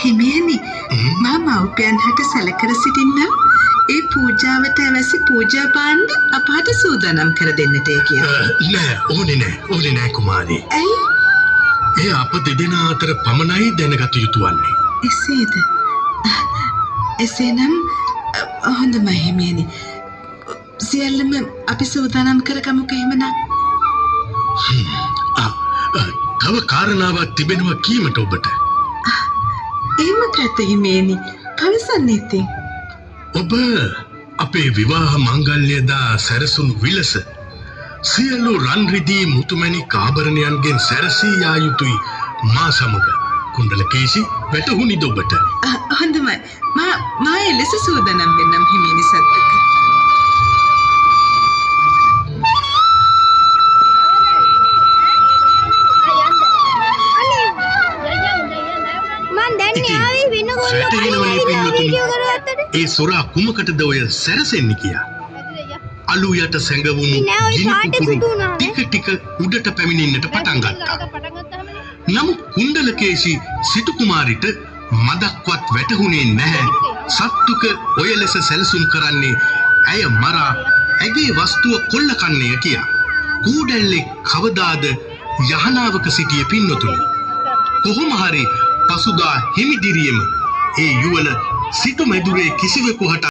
හිමියනි මා මව්පියන් හට සැලකර සිටින්නම් ඒ පූජාවට අවශ්‍ය පූජා භාණ්ඩ අපට සූදානම් කර දෙන්නටයි කියා. නෑ ඕනේ නෑ කුමාරී. ඇයි? ඒ අප දෙදෙනා අතර පමණයි දැනගත යුතු වන්නේ. එසේද? එසේනම් හොඳයි හිමියනි. සියල්ලම අපි සූදානම් කරගමුකෝ එහෙමනම්. තව කාරණාවක් තිබෙනවා කීමට ඔබට. එහෙම කත හිමියනි. පවසන්න ඉතින්. ඔබ අපේ විවාහ මංගල්‍යදා සැරසුණු විලස සියලු රන් රිදී මුතුමැණික් ආභරණයන්ගෙන් සැරසී යා යුතුයි මා සමග. කුණ්ඩලකේසි වැටහුණිද ඔබට? හොඳයි. මා එලෙස සූදානම් වෙන්නම් හිමියනි සත්තක. ඒ සොරා කුමකටද ඔය සැරසෙන්නේ කියා. අලු යට සැඟවුණු ගිනි පුපුරු ටික උඩට පැමිණෙන්නට පටන් ගත්තා. නමුත් කුණ්ඩලකේසි සිටු කුමාරිට මදක්වත් වැටහුණේ නැහැ. සත්තුක ඔය ලෙස සැලසුම් කරන්නේ ඇය මරා ඇගේ වස්තුව කොල්ල කන්නේය කියා. කූඩැල්ලේ කවදාද යහනාවක සිටිය පින්නතුනි. කොහොම හරි පසුදා හිමිදිරියම ඒ යුවල සිටු මැදුරේ කිසිවෙකු හට